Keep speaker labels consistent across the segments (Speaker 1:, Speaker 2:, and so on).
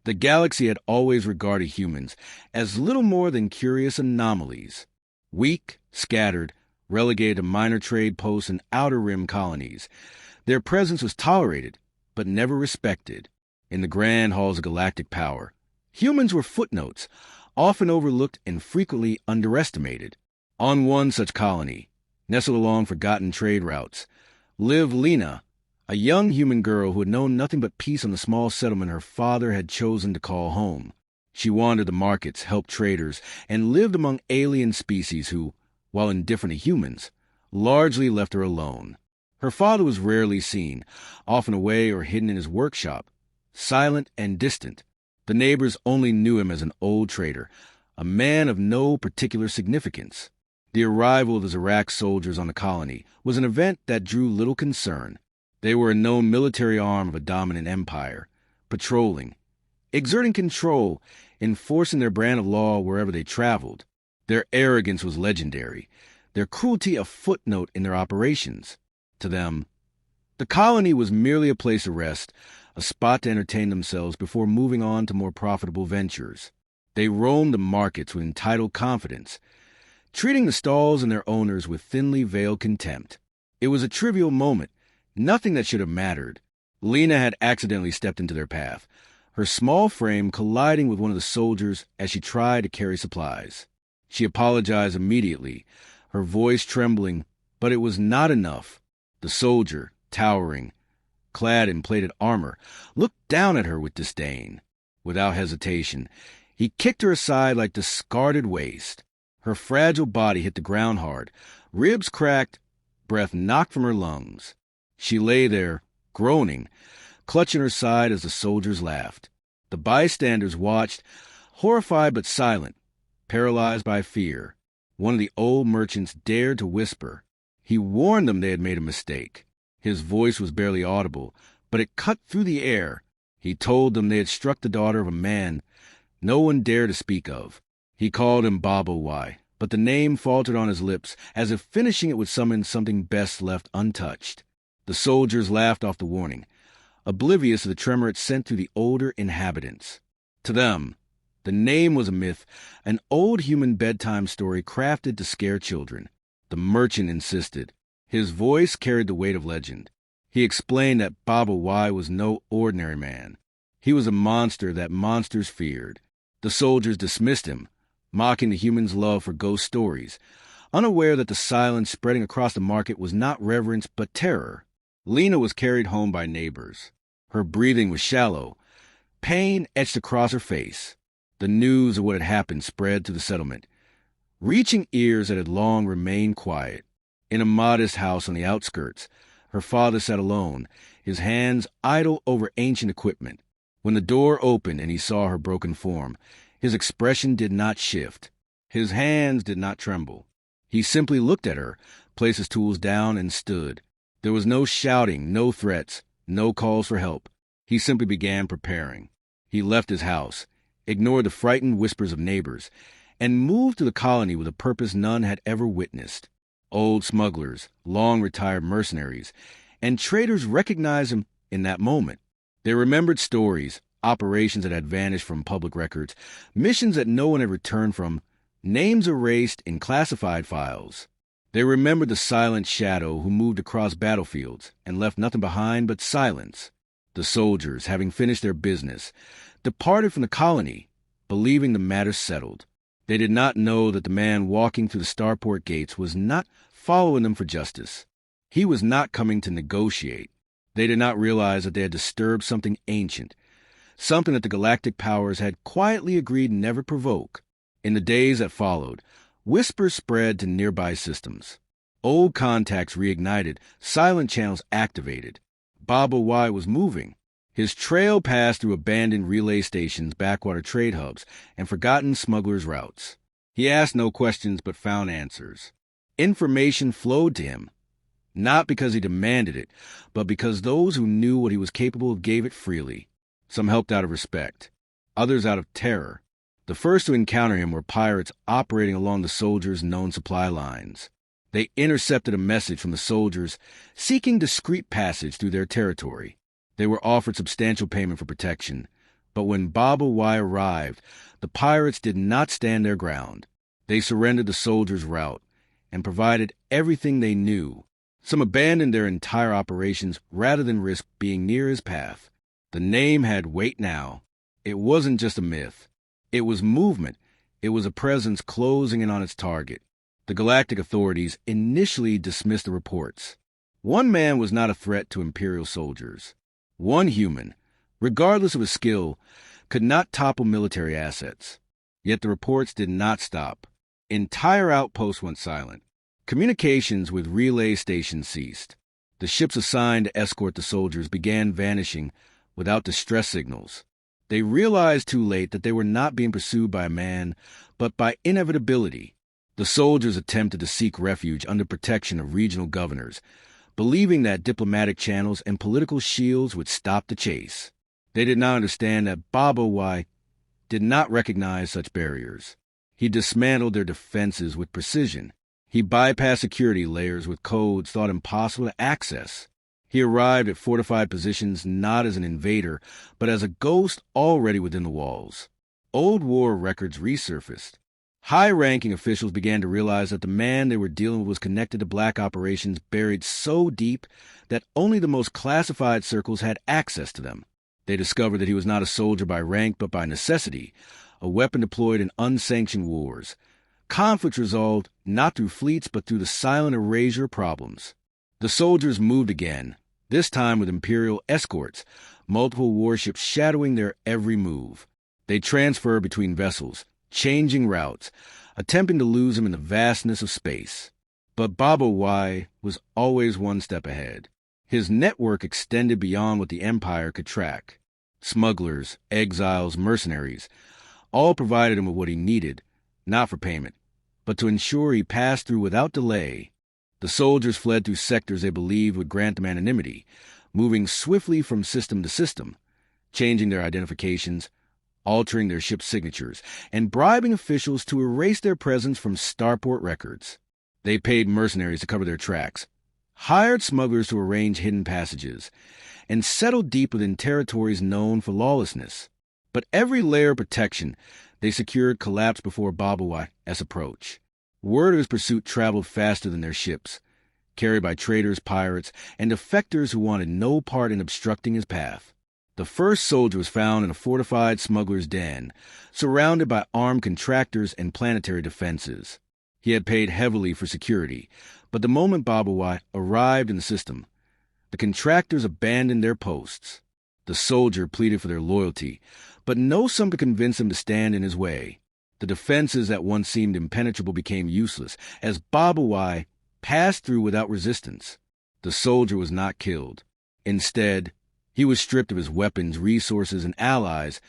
Speaker 1: The galaxy had always regarded humans as little more than curious anomalies, weak, scattered, relegated to minor trade posts and outer rim colonies. Their presence was tolerated, but never respected. In the grand halls of galactic power, humans were footnotes, often overlooked and frequently underestimated. On one such colony, nestled along forgotten trade routes, lived Lena, a young human girl who had known nothing but peace on the small settlement her father had chosen to call home. She wandered the markets, helped traders, and lived among alien species who, while indifferent to humans, largely left her alone. Her father was rarely seen, often away or hidden in his workshop, silent and distant. The neighbors only knew him as an old trader, a man of no particular significance. The arrival of the Zarak soldiers on the colony was an event that drew little concern. They were a known military arm of a dominant empire, patrolling, exerting control, enforcing their brand of law wherever they traveled. Their arrogance was legendary, their cruelty a footnote in their operations. To them, the colony was merely a place of rest, a spot to entertain themselves before moving on to more profitable ventures. They roamed the markets with entitled confidence, treating the stalls and their owners with thinly veiled contempt. It was a trivial moment, nothing that should have mattered. Lena had accidentally stepped into their path, her small frame colliding with one of the soldiers as she tried to carry supplies. She apologized immediately, her voice trembling, but it was not enough. The soldier, towering, clad in plated armor, looked down at her with disdain. Without hesitation, he kicked her aside like discarded waste. Her fragile body hit the ground hard, ribs cracked, breath knocked from her lungs. She lay there, groaning, clutching her side as the soldiers laughed. The bystanders watched, horrified but silent, paralyzed by fear. One of the old merchants dared to whisper. He warned them they had made a mistake. His voice was barely audible, but it cut through the air. He told them they had struck the daughter of a man no one dared to speak of. He called him HFY, but the name faltered on his lips, as if finishing it would summon something best left untouched. The soldiers laughed off the warning, oblivious of the tremor it sent through the older inhabitants. To them, the name was a myth, an old human bedtime story crafted to scare children. The merchant insisted. His voice carried the weight of legend. He explained that HFY was no ordinary man. He was a monster that monsters feared. The soldiers dismissed him, mocking the humans' love for ghost stories, unaware that the silence spreading across the market was not reverence but terror. Lena was carried home by neighbors. Her breathing was shallow. Pain etched across her face. The news of what had happened spread through the settlement, reaching ears that had long remained quiet. In a modest house on the outskirts, her father sat alone, his hands idle over ancient equipment. When the door opened and he saw her broken form, his expression did not shift. His hands did not tremble. He simply looked at her, placed his tools down, and stood. There was no shouting, no threats, no calls for help. He simply began preparing. He left his house, ignored the frightened whispers of neighbors, and moved to the colony with a purpose none had ever witnessed. Old smugglers, long-retired mercenaries, and traders recognized him in that moment. They remembered stories, operations that had vanished from public records, missions that no one had returned from, names erased in classified files. They remembered the silent shadow who moved across battlefields and left nothing behind but silence. The soldiers, having finished their business, departed from the colony, believing the matter settled. They did not know that the man walking through the starport gates was not following them for justice. He was not coming to negotiate. They did not realize that they had disturbed something ancient, something that the galactic powers had quietly agreed never provoke. In the days that followed, whispers spread to nearby systems. Old contacts reignited, silent channels activated. HFY was moving. His trail passed through abandoned relay stations, backwater trade hubs, and forgotten smugglers' routes. He asked no questions but found answers. Information flowed to him, not because he demanded it, but because those who knew what he was capable of gave it freely. Some helped out of respect, others out of terror. The first to encounter him were pirates operating along the soldiers' known supply lines. They intercepted a message from the soldiers seeking discreet passage through their territory. They were offered substantial payment for protection, But when Baba Y arrived, the pirates did not stand their ground. They surrendered the soldiers' route and provided everything they knew. Some abandoned their entire operations rather than risk being near his path. The name had weight now. It wasn't just a myth. It was movement. It was a presence closing in on its target. The Galactic authorities initially dismissed the reports. One man was not a threat to Imperial soldiers. One human, regardless of his skill, could not topple military assets. Yet the reports did not stop. Entire outposts went silent. Communications with relay stations ceased. The ships assigned to escort the soldiers began vanishing without distress signals. They realized too late that they were not being pursued by a man, but by inevitability. The soldiers attempted to seek refuge under protection of regional governors, believing that diplomatic channels and political shields would stop the chase. They did not understand that Baba Y did not recognize such barriers. He dismantled their defenses with precision. He bypassed security layers with codes thought impossible to access. He arrived at fortified positions not as an invader, but as a ghost already within the walls. Old war records resurfaced. High-ranking officials began to realize that the man they were dealing with was connected to black operations buried so deep that only the most classified circles had access to them. They discovered that he was not a soldier by rank but by necessity, a weapon deployed in unsanctioned wars. Conflicts resolved not through fleets but through the silent erasure of problems. The soldiers moved again, this time with Imperial escorts, multiple warships shadowing their every move. They transferred between vessels, changing routes, attempting to lose him in the vastness of space. But Baba Y was always one step ahead. His network extended beyond what the Empire could track. Smugglers, exiles, mercenaries, all provided him with what he needed, not for payment, but to ensure he passed through without delay. The soldiers fled through sectors they believed would grant them anonymity, moving swiftly from system to system, changing their identifications, altering their ship signatures, and bribing officials to erase their presence from starport records. They paid mercenaries to cover their tracks, hired smugglers to arrange hidden passages, and settled deep within territories known for lawlessness. But every layer of protection they secured collapsed before Baba Y's approach. Word of his pursuit traveled faster than their ships, carried by traders, pirates, and defectors who wanted no part in obstructing his path. The first soldier was found in a fortified smuggler's den, surrounded by armed contractors and planetary defenses. He had paid heavily for security, but the moment Baba Y arrived in the system, the contractors abandoned their posts. The soldier pleaded for their loyalty, but no sum could convince him to stand in his way. The defenses that once seemed impenetrable became useless as Baba Y passed through without resistance. The soldier was not killed. Instead, he was stripped of his weapons, resources, and allies,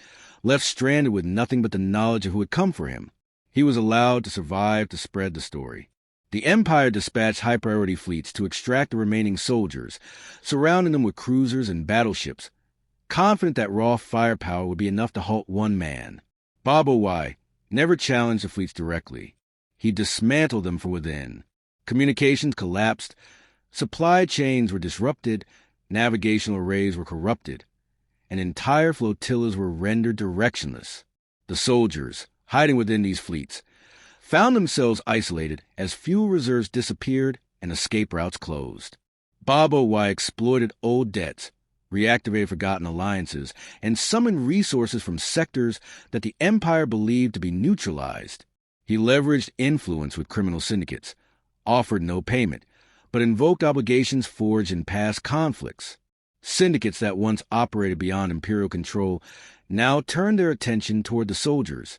Speaker 1: left stranded with nothing but the knowledge of who had come for him. He was allowed to survive to spread the story. The Empire dispatched high-priority fleets to extract the remaining soldiers, surrounding them with cruisers and battleships, confident that raw firepower would be enough to halt one man. Baba Y never challenged the fleets directly. He dismantled them from within. Communications collapsed, supply chains were disrupted, navigational arrays were corrupted, and entire flotillas were rendered directionless. The soldiers, hiding within these fleets, found themselves isolated as fuel reserves disappeared and escape routes closed. Baba Y exploited old debts, reactivated forgotten alliances, and summoned resources from sectors that the Empire believed to be neutralized. He leveraged influence with criminal syndicates, offered no payment, but invoked obligations forged in past conflicts. Syndicates that once operated beyond Imperial control now turned their attention toward the soldiers,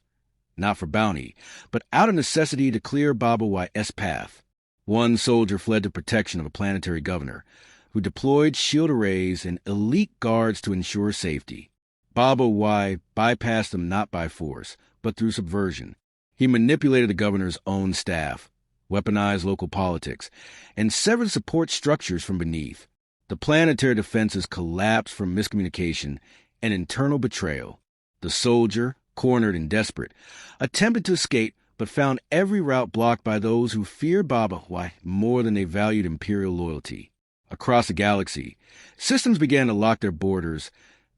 Speaker 1: not for bounty, but out of necessity to clear Baba Y's path. One soldier fled to protection of a planetary governor, who deployed shield arrays and elite guards to ensure safety. Baba Y bypassed them not by force, but through subversion. He manipulated the governor's own staff, weaponized local politics, and severed support structures from beneath. The planetary defenses collapsed from miscommunication and internal betrayal. The soldier, cornered and desperate, attempted to escape but found every route blocked by those who feared Baba Y more than they valued Imperial loyalty. Across the galaxy, systems began to lock their borders,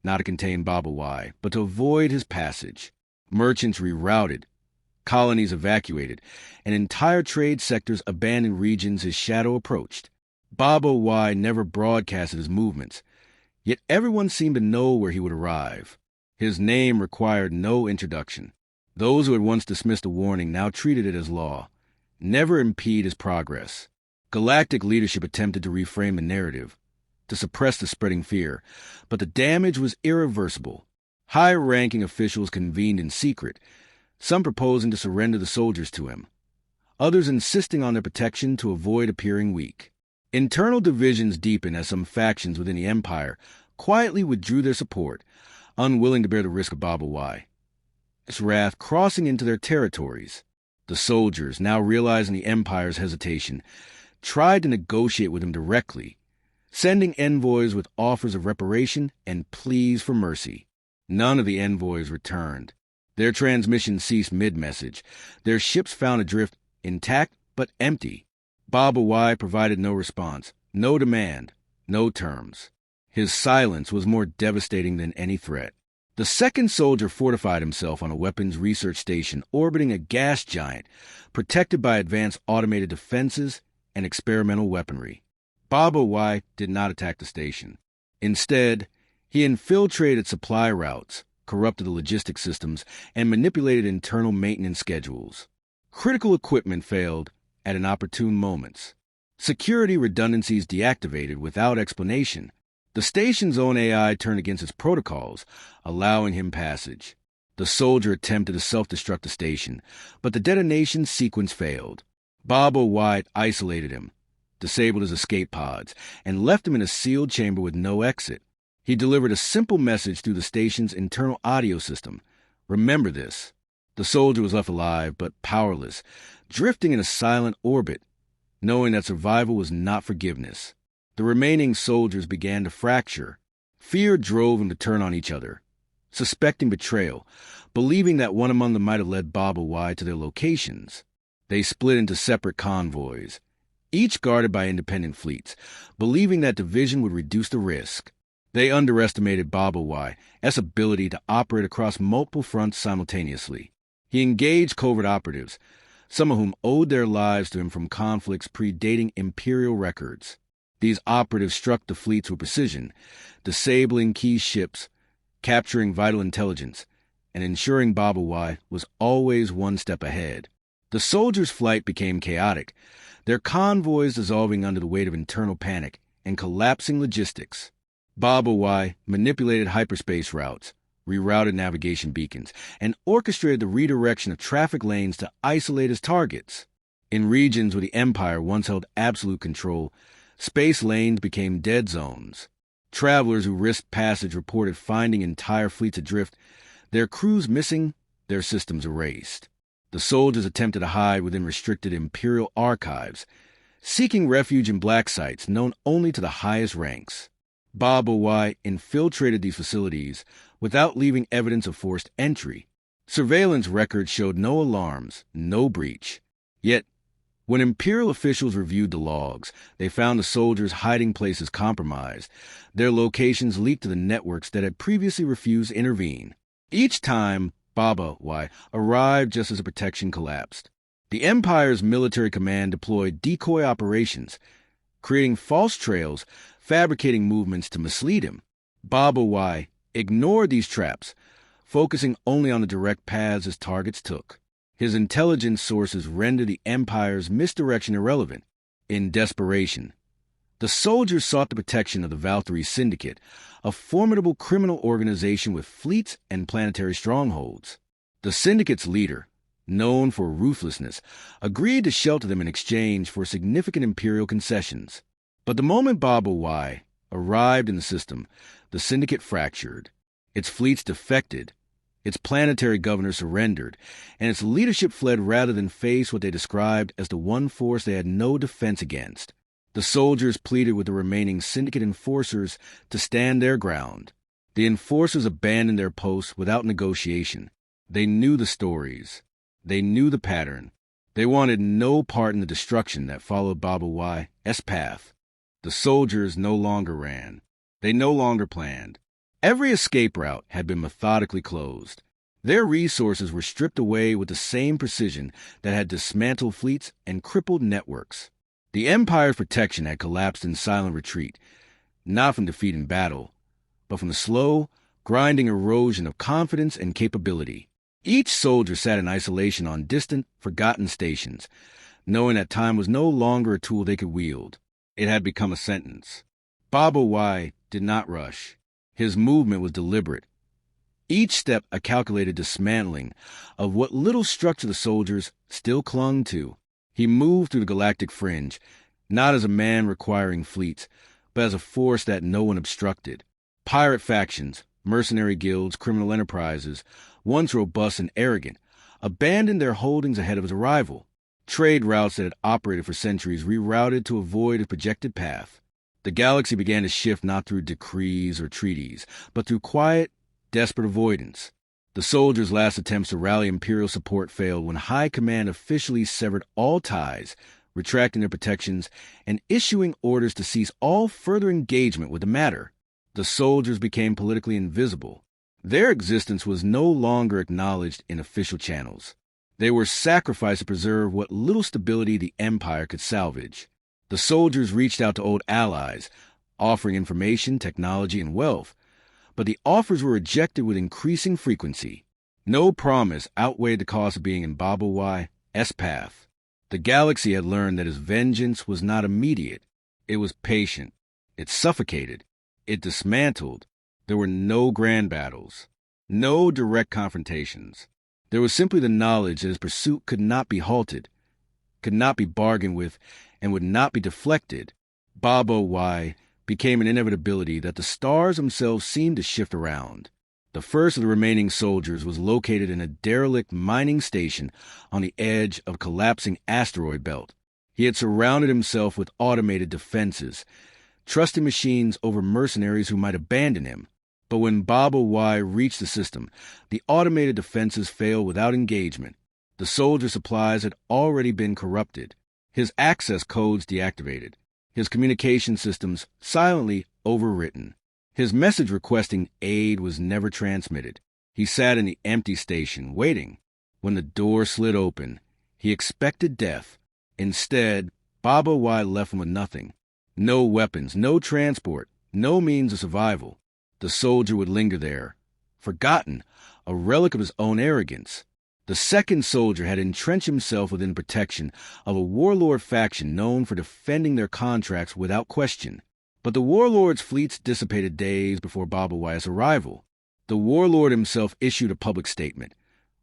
Speaker 1: not to contain Baba Y, but to avoid his passage. Merchants rerouted, colonies evacuated, and entire trade sectors abandoned regions his shadow approached. Baba Y never broadcasted his movements, yet everyone seemed to know where he would arrive. His name required no introduction. Those who had once dismissed a warning now treated it as law. Never impede his progress. Galactic leadership attempted to reframe the narrative, to suppress the spreading fear, but the damage was irreversible. High-ranking officials convened in secret, some proposing to surrender the soldiers to him, others insisting on their protection to avoid appearing weak. Internal divisions deepened as some factions within the Empire quietly withdrew their support, unwilling to bear the risk of Baba Y. Its wrath crossing into their territories. The soldiers, now realizing the Empire's hesitation, tried to negotiate with him directly, sending envoys with offers of reparation and pleas for mercy. None of the envoys returned. Their transmissions ceased mid-message. Their ships found adrift, intact but empty. Baba Y provided no response, no demand, no terms. His silence was more devastating than any threat. The second soldier fortified himself on a weapons research station orbiting a gas giant, protected by advanced automated defenses and experimental weaponry. Baba Y did not attack the station. Instead, he infiltrated supply routes, corrupted the logistics systems, and manipulated internal maintenance schedules. Critical equipment failed at inopportune moments. Security redundancies deactivated without explanation. The station's own AI turned against its protocols, allowing him passage. The soldier attempted to self-destruct the station, but the detonation sequence failed. Baba Y isolated him, disabled his escape pods, and left him in a sealed chamber with no exit. He delivered a simple message through the station's internal audio system. Remember this. The soldier was left alive, but powerless, drifting in a silent orbit, knowing that survival was not forgiveness. The remaining soldiers began to fracture. Fear drove them to turn on each other, suspecting betrayal, believing that one among them might have led Baba Y to their locations. They split into separate convoys, each guarded by independent fleets, believing that division would reduce the risk. They underestimated Baba Y's ability to operate across multiple fronts simultaneously. He engaged covert operatives, some of whom owed their lives to him from conflicts predating Imperial records. These operatives struck the fleets with precision, disabling key ships, capturing vital intelligence, and ensuring Baba Y was always one step ahead. The soldiers' flight became chaotic, their convoys dissolving under the weight of internal panic and collapsing logistics. Baba Y manipulated hyperspace routes, rerouted navigation beacons, and orchestrated the redirection of traffic lanes to isolate his targets. In regions where the Empire once held absolute control, space lanes became dead zones. Travelers who risked passage reported finding entire fleets adrift, their crews missing, their systems erased. The soldiers attempted to hide within restricted Imperial archives, seeking refuge in black sites known only to the highest ranks. Baba Y infiltrated these facilities without leaving evidence of forced entry. Surveillance records showed no alarms, no breach. Yet, when Imperial officials reviewed the logs, they found the soldiers' hiding places compromised, their locations leaked to the networks that had previously refused to intervene. Each time, Baba Y arrived just as the protection collapsed. The Empire's military command deployed decoy operations, creating false trails, fabricating movements to mislead him. Baba Y ignored these traps, focusing only on the direct paths his targets took. His intelligence sources rendered the Empire's misdirection irrelevant. In desperation, the soldiers sought the protection of the Valkyrie Syndicate, a formidable criminal organization with fleets and planetary strongholds. The Syndicate's leader, known for ruthlessness, agreed to shelter them in exchange for significant Imperial concessions. But the moment Baba Y arrived in the system, the Syndicate fractured. Its fleets defected, its planetary governor surrendered, and its leadership fled rather than face what they described as the one force they had no defense against. The soldiers pleaded with the remaining Syndicate enforcers to stand their ground. The enforcers abandoned their posts without negotiation. They knew the stories. They knew the pattern. They wanted no part in the destruction that followed Baba Y's path. The soldiers no longer ran. They no longer planned. Every escape route had been methodically closed. Their resources were stripped away with the same precision that had dismantled fleets and crippled networks. The Empire's protection had collapsed in silent retreat, not from defeat in battle, but from the slow, grinding erosion of confidence and capability. Each soldier sat in isolation on distant, forgotten stations, knowing that time was no longer a tool they could wield. It had become a sentence. Baba Y did not rush. His movement was deliberate. Each step a calculated dismantling of what little structure the soldiers still clung to. He moved through the galactic fringe, not as a man requiring fleets, but as a force that no one obstructed. Pirate factions, mercenary guilds, criminal enterprises, once robust and arrogant, abandoned their holdings ahead of his arrival. Trade routes that had operated for centuries rerouted to avoid a projected path. The galaxy began to shift not through decrees or treaties, but through quiet, desperate avoidance. The soldiers' last attempts to rally Imperial support failed when High Command officially severed all ties, retracting their protections and issuing orders to cease all further engagement with the matter. The soldiers became politically invisible. Their existence was no longer acknowledged in official channels. They were sacrificed to preserve what little stability the Empire could salvage. The soldiers reached out to old allies, offering information, technology, and wealth, but the offers were rejected with increasing frequency. No promise outweighed the cost of being in Baba Y's path. The galaxy had learned that his vengeance was not immediate. It was patient. It suffocated. It dismantled. There were no grand battles, no direct confrontations. There was simply the knowledge that his pursuit could not be halted, could not be bargained with, and would not be deflected. Baba Y became an inevitability that the stars themselves seemed to shift around. The first of the remaining soldiers was located in a derelict mining station on the edge of a collapsing asteroid belt. He had surrounded himself with automated defenses, trusting machines over mercenaries who might abandon him. But when Baba Y reached the system, the automated defenses failed without engagement. The soldier supplies had already been corrupted, his access codes deactivated, his communication systems silently overwritten. His message requesting aid was never transmitted. He sat in the empty station, waiting. When the door slid open, he expected death. Instead, Baba Y left him with nothing. No weapons, no transport, no means of survival. The soldier would linger there, forgotten, a relic of his own arrogance. The second soldier had entrenched himself within protection of a warlord faction known for defending their contracts without question. But the warlord's fleets dissipated days before Baba Y's arrival. The warlord himself issued a public statement,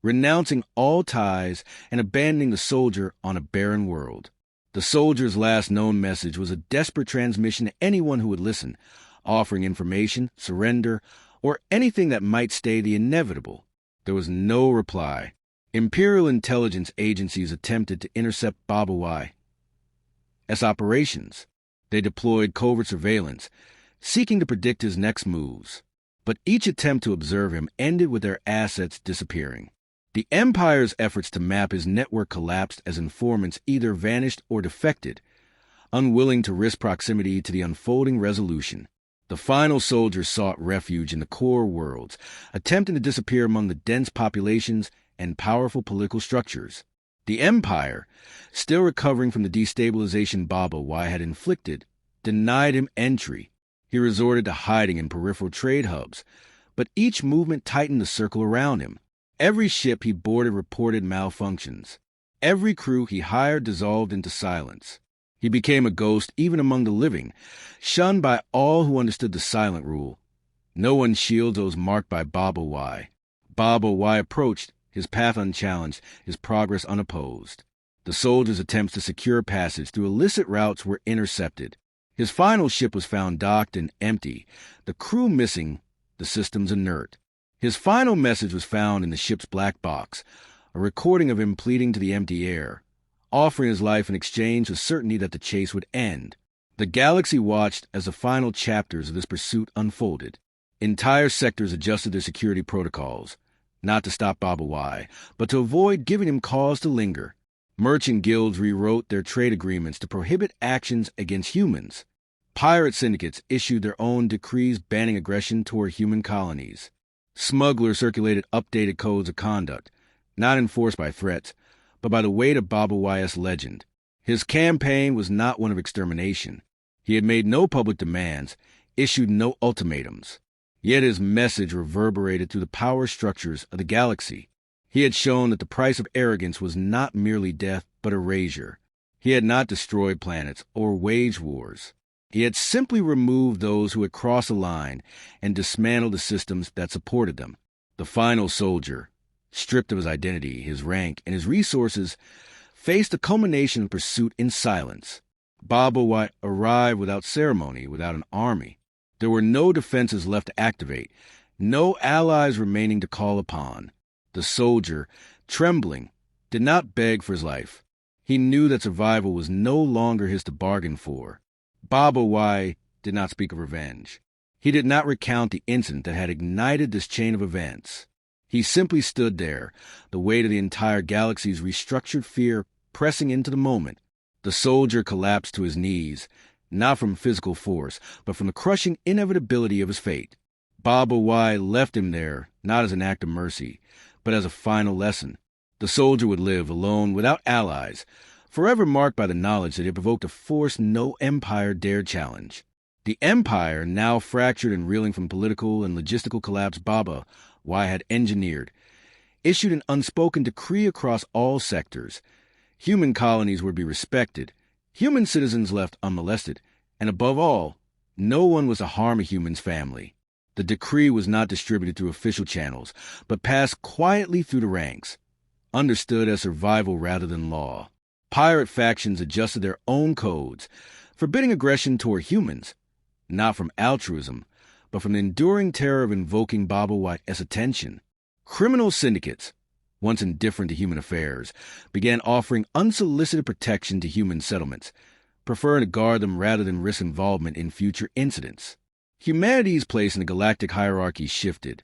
Speaker 1: renouncing all ties and abandoning the soldier on a barren world. The soldier's last known message was a desperate transmission to anyone who would listen, offering information, surrender, or anything that might stay the inevitable. There was no reply. Imperial intelligence agencies attempted to intercept Baba Y's operations. They deployed covert surveillance, seeking to predict his next moves. But each attempt to observe him ended with their assets disappearing. The Empire's efforts to map his network collapsed as informants either vanished or defected, unwilling to risk proximity to the unfolding resolution. The final soldiers sought refuge in the core worlds, attempting to disappear among the dense populations and powerful political structures. The Empire, still recovering from the destabilization Baba Y had inflicted, denied him entry. He resorted to hiding in peripheral trade hubs, but each movement tightened the circle around him. Every ship he boarded reported malfunctions. Every crew he hired dissolved into silence. He became a ghost even among the living, shunned by all who understood the silent rule. No one shields those marked by Baba Y. Baba Y approached, his path unchallenged, his progress unopposed. The soldiers' attempts to secure passage through illicit routes were intercepted. His final ship was found docked and empty, the crew missing, the systems inert. His final message was found in the ship's black box, a recording of him pleading to the empty air, offering his life in exchange with certainty that the chase would end. The galaxy watched as the final chapters of this pursuit unfolded. Entire sectors adjusted their security protocols, not to stop Baba Y, but to avoid giving him cause to linger. Merchant guilds rewrote their trade agreements to prohibit actions against humans. Pirate syndicates issued their own decrees banning aggression toward human colonies. Smugglers circulated updated codes of conduct, not enforced by threats, but by the weight of Baba Y's legend. His campaign was not one of extermination. He had made no public demands, issued no ultimatums. Yet his message reverberated through the power structures of the galaxy. He had shown that the price of arrogance was not merely death, but erasure. He had not destroyed planets or waged wars. He had simply removed those who had crossed a line and dismantled the systems that supported them. The final soldier, stripped of his identity, his rank, and his resources, faced the culmination of pursuit in silence. Baba Y arrived without ceremony, without an army. There were no defenses left to activate, no allies remaining to call upon. The soldier, trembling, did not beg for his life. He knew that survival was no longer his to bargain for. Baba Y did not speak of revenge. He did not recount the incident that had ignited this chain of events. He simply stood there, the weight of the entire galaxy's restructured fear pressing into the moment. The soldier collapsed to his knees, not from physical force, but from the crushing inevitability of his fate. Baba Y left him there, not as an act of mercy, but as a final lesson. The soldier would live alone, without allies, forever marked by the knowledge that he had provoked a force no empire dared challenge. The empire, now fractured and reeling from political and logistical collapse Baba Y had engineered, issued an unspoken decree across all sectors. Human colonies were to be respected, human citizens left unmolested, and above all, no one was to harm a human's family. The decree was not distributed through official channels, but passed quietly through the ranks, understood as survival rather than law. Pirate factions adjusted their own codes, forbidding aggression toward humans, not from altruism, but from the enduring terror of invoking Baba Y's attention. Criminal syndicates, once indifferent to human affairs, began offering unsolicited protection to human settlements, preferring to guard them rather than risk involvement in future incidents. Humanity's place in the galactic hierarchy shifted,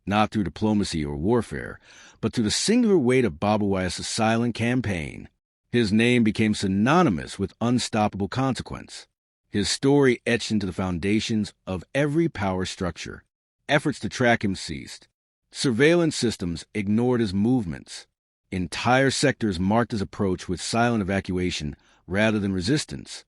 Speaker 1: not through diplomacy or warfare, but through the singular weight of Baba Y's silent campaign. His name became synonymous with unstoppable consequence. His story etched into the foundations of every power structure. Efforts to track him ceased. Surveillance systems ignored his movements. Entire sectors marked his approach with silent evacuation rather than resistance.